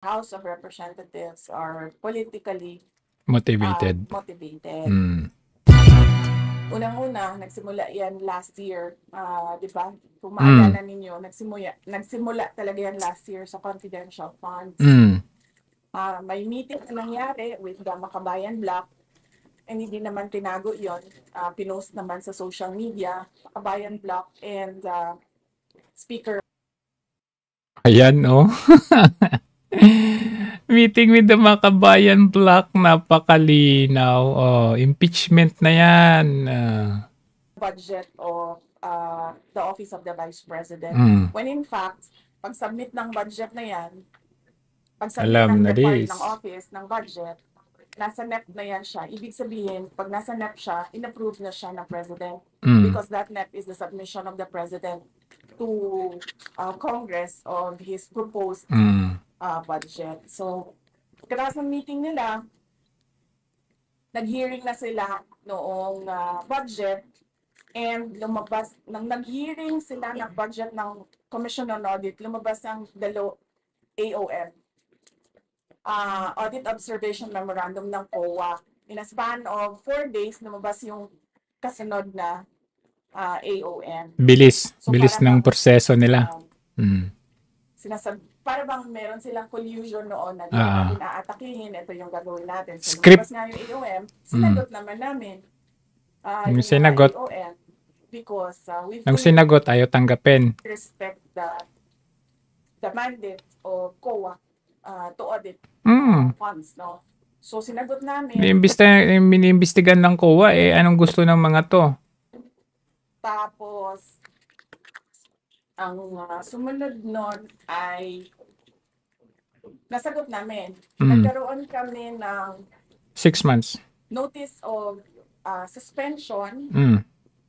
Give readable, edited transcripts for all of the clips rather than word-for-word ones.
House of Representatives are politically Motivated. motivated. Mm. Unang-una, nagsimula yan last year, di ba? Kung maalala ninyo, nagsimula talaga yan last year sa confidential funds. Mm. May meeting na nangyari with the Makabayan Bloc, and hindi naman tinago yon. Pinost naman sa social media, Makabayan Bloc and Speaker. Ayan, oh. Meeting with the Makabayan Bloc, napakalinaw. Oh, impeachment na yan. Budget of the Office of the Vice President. When in fact, pag-submit ng budget na yan, pag-submit Alam ng na Department this. ng Office ng budget, nasa NEP na yan siya. Ibig sabihin, pag nasa NEP siya, in-approve na siya ng President. Because that NEP is the submission of the President to Congress of his proposed budget. So, pagkatapos ng meeting nila, nag-hearing na sila noong budget, and lumabas, nang nag-hearing sila ng budget ng Commission on Audit, lumabas ang AOM, Audit Observation Memorandum ng COA. In a span of 4 days, lumabas yung kasunod na AOM. Bilis. So, Bilis para ng bang, proseso nila. para bang meron silang collusion noon na dito natin aatakihin, ito yung gagawin natin. So, Script. lumabas nga yung AOM, sinagot naman namin. Yung sinagot. AOM, because we Nung sinagot, ayaw tanggapin. respect the mandate of COA to audit funds, no? So, sinagot namin. Iniimbestigan ng COA, anong gusto ng mga to? Tapos, ang sumunod nun ay nasagot namin. Nagkaroon kami ng 6 months. notice of suspension.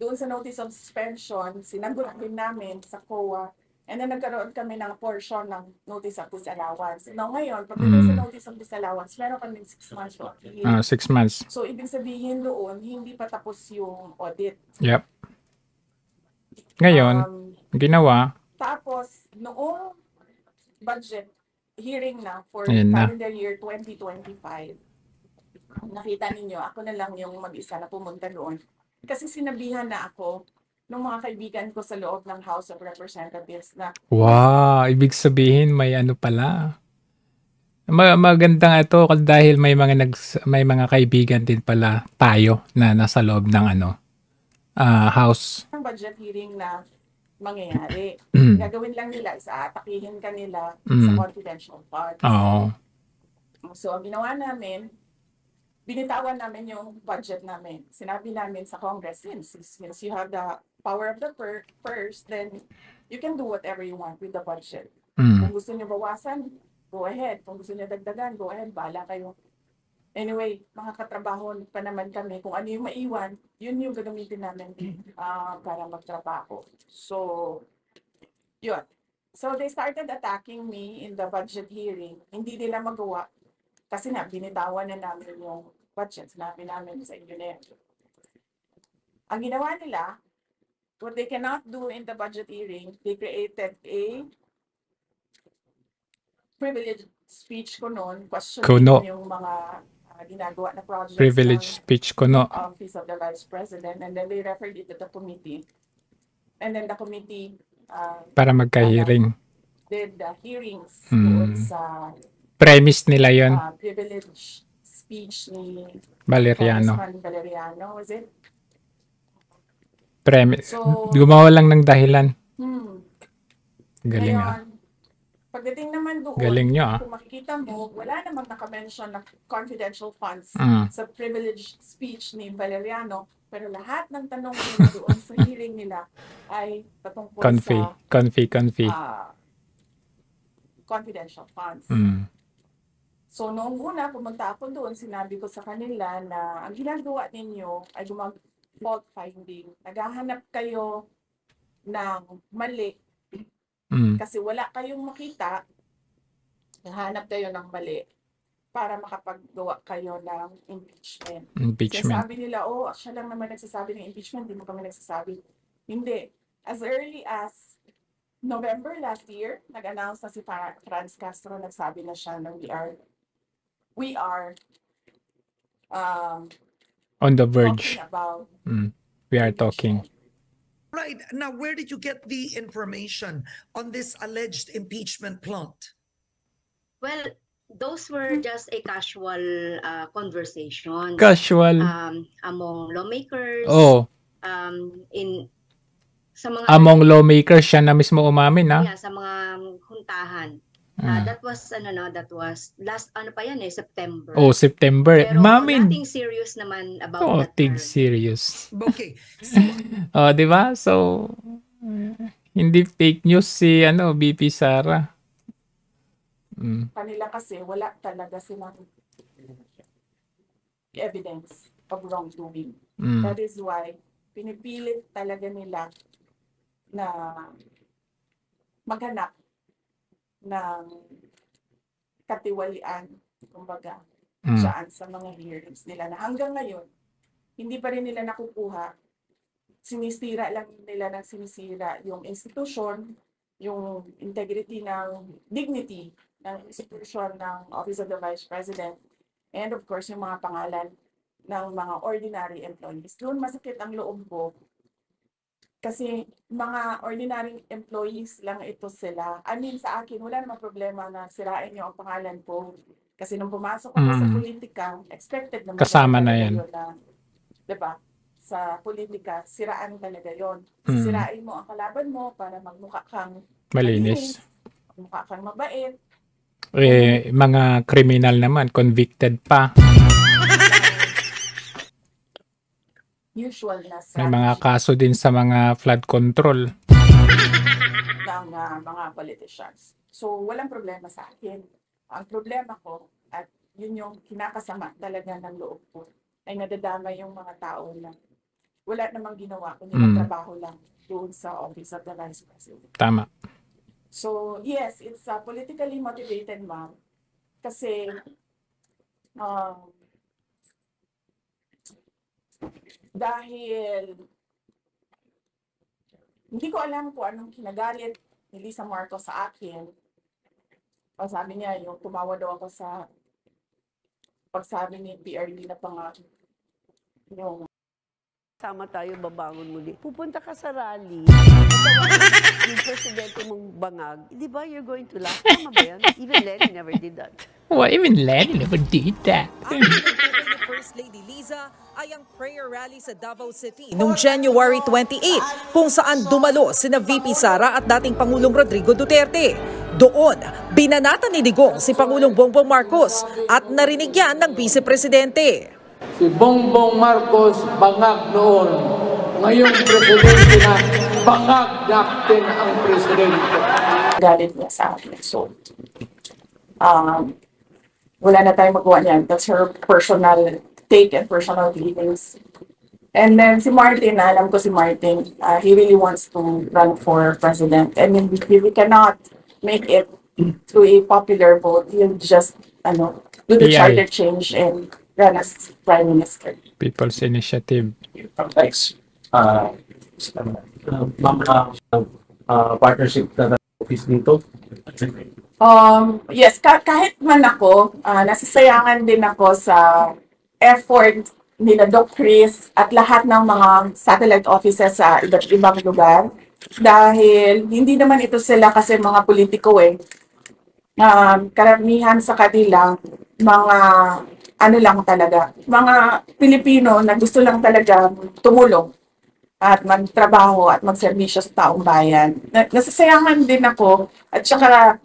Doon sa notice of suspension, sinagot din namin sa COA. And then nagkaroon kami ng portion ng notice of disallowance. Now ngayon, pagdating sa notice of disallowance, meron kami 6 months to appeal. 6 months. So, ibig sabihin doon, hindi pa tapos yung audit. Yep. Ngayon, ginawa. Tapos, noong budget hearing na for calendar year 2025, nakita ninyo, ako na lang yung mag-isa na pumunta doon. Kasi sinabihan na ako ng mga kaibigan ko sa loob ng House of Representatives na, wow, ibig sabihin may ano pala. Magandang ito dahil may mga kaibigan din pala tayo na nasa loob ng House. Ang budget hearing na mangyayari. Gagawin lang nila is aatakihin kanila sa confidential funds. So, ang ginawa namin, binitawan namin yung budget namin. Sinabi namin sa Congress, since you have the power of the purse, then you can do whatever you want with the budget. Kung gusto niyo bawasan, go ahead. Kung gusto niyo dagdagan, go ahead. Bahala kayo. Anyway, mga katrabaho pa naman kami. Kung ano yung maiwan, yun yung gagamitin namin para magtrabaho. So, yun. So, they started attacking me in the budget hearing. Hindi nila magawa kasi na binitawan na namin yung budget. Sinabi namin sa inyo na. Ang ginawa nila, what they cannot do in the budget hearing, they created a privilege speech ko noon, questioning yung mga ginagawa na projects. Privilege speech ko no. Office of the Vice President, and then they referred it to the committee. And then the committee para magka-hearing. Did the hearings doon sa premise nila yon. Privilege speech ni Valeriano. Valeriano, was it? So, gumawa lang ng dahilan. Galing ngayon, pagdating naman doon, galing nyo kung makikita mo, wala namang naka-mention na confidential funds sa privilege speech ni Valeriano, pero lahat ng tanong nila doon sa hearing nila ay patungkol sa confidential funds. So, noong una, pumunta ako doon, sinabi ko sa kanila na ang ginagawa ninyo ay fault finding. Naghahanap kayo ng mali kasi wala kayong makita, naghahanap kayo ng mali para makapaggawa kayo ng impeachment. Kasi sabi nila, siya lang naman nagsasabi ng impeachment, hindi mo kami nagsasabi. Hindi. As early as November last year, nag-announce na si Franz Castro, nagsabi na siya na we are On the verge. talking about We are talking. Right. Now, where did you get the information on this alleged impeachment plot? Well, those were just a casual conversation Casual. among lawmakers. Oh, Sa mga among lawmakers siya na mismo umamin, ha? yeah, sa mga huntahan. That was last September. Oh, September. Pero Umamin. nothing serious naman about Oh, that. tig serious. Okay. So, Oh, 'di ba? So hindi fake news si BP Sara. kanila kasi wala talaga silang evidence of wrongdoing. That is why pinipilit talaga nila na maghanap ng katiwalian, kumbaga, dyan sa mga hearings nila na hanggang ngayon, hindi pa rin nila nakukuha. Sinisira lang nila ng sinisira yung institution, yung integrity ng dignity ng institution ng Office of the Vice President, and of course, yung mga pangalan ng mga ordinary employees. Doon masakit ang loob ko kasi mga ordinary employees lang ito sila. I mean, sa akin, wala namang problema na sirain niyo ang pangalan ko. Kasi nung pumasok ako sa politika, expected naman Kasama na yan. na, diba? Sa politika, siraan talaga yon. Sirain mo ang kalaban mo para magmukha kang Malinis. magmukha kang mabait. Mga criminal naman, convicted pa. Usual na May mga kaso din sa mga flood control. ng mga politicians. So, walang problema sa akin. Ang problema ko, at yun yung kinakasama talaga ng loob ko, ay nadadama yung mga tao na wala namang ginawa, kundi trabaho lang doon sa Office of the Vice President. Tama. So, yes, it's politically motivated, ma'am. Kasi, dahil hindi ko alam kung anong kinagalit ni Lisa Marcos sa akin. O sabi niya, yung tumawa daw ako sa pagsabi ni PRD na yung Sama tayo, babangon muli. Pupunta ka sa rally, yung presidente mong bangag, di ba you're going to laugh? Tama ba yan? Even Lenny never did that. Well, even Lenny never did that. Ang tinutukoy ni First Lady Liza ay ang prayer rally sa Davao City noong January 28 kung saan dumalo sina VP Sara at dating Pangulong Rodrigo Duterte. Doon, binanatan ni Digong si Pangulong Bongbong Marcos at narinig yan ng Vice Presidente. Si Bongbong Marcos bangag noon. Ngayong presidente na, bangag natin ang presidente. galit niya sa akin. So, wala na tayong magawa niyan. That's her personal take and personal feelings. And then si Martin, alam ko si Martin, he really wants to run for president. And then if we cannot make it through a popular vote, he'll just do the charter change and run as prime minister. People's Initiative. Thanks. Partnership na office dito. Yes, kahit man ako, nasisayangan din ako sa effort nila Doc Chris at lahat ng mga satellite offices sa iba't ibang lugar. Dahil hindi naman ito sila kasi mga politiko karamihan sa kanila, mga lang talaga, mga Pilipino na gusto lang talaga tumulong at magtrabaho at magserbisyo sa taong bayan. Nasasayangan din ako at saka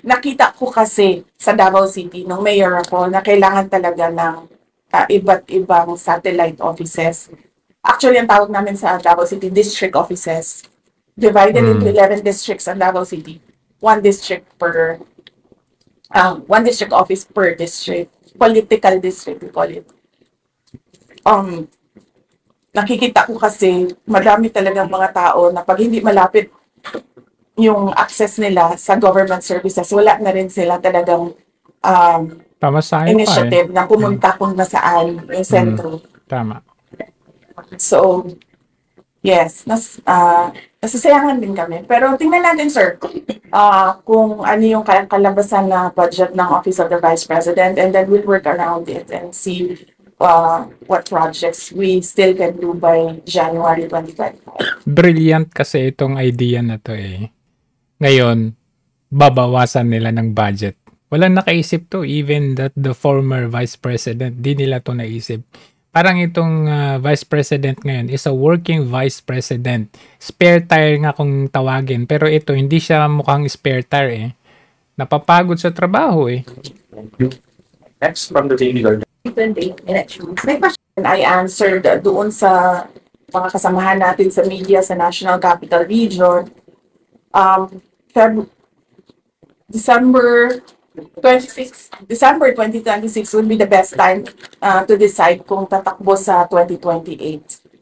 nakita ko kasi sa Davao City nung mayor ako na kailangan talaga ng iba't ibang satellite offices. Actually, ang tawag namin sa Davao City, district offices. Divided into 11 districts ang Davao City. One district office per district. Political district, we call it. Nakikita ko kasi madami talagang mga tao na pag hindi malapit yung access nila sa government services, wala na rin sila talagang initiative na pumunta kung nasaan yung sentro. Tama. So, yes, Nasisayangan din kami. Pero tingnan natin, sir, kung ano yung kalabasan na budget ng Office of the Vice President, and then we'll work around it and see what projects we still can do by January 2025. Brilliant kasi itong idea na to eh. Ngayon, babawasan nila ng budget. Walang nakaisip to, even that the former Vice President, di nila to naisip. Parang itong Vice President ngayon is a working Vice President. Spare tire nga kung tawagin. Pero ito, hindi siya mukhang spare tire eh. Napapagod sa trabaho eh. Thank you. Next from the Daily Guardian. May question I answered doon sa mga kasamahan natin sa media sa National Capital Region. December 2026 would be the best time to decide kung tatakbo sa 2028.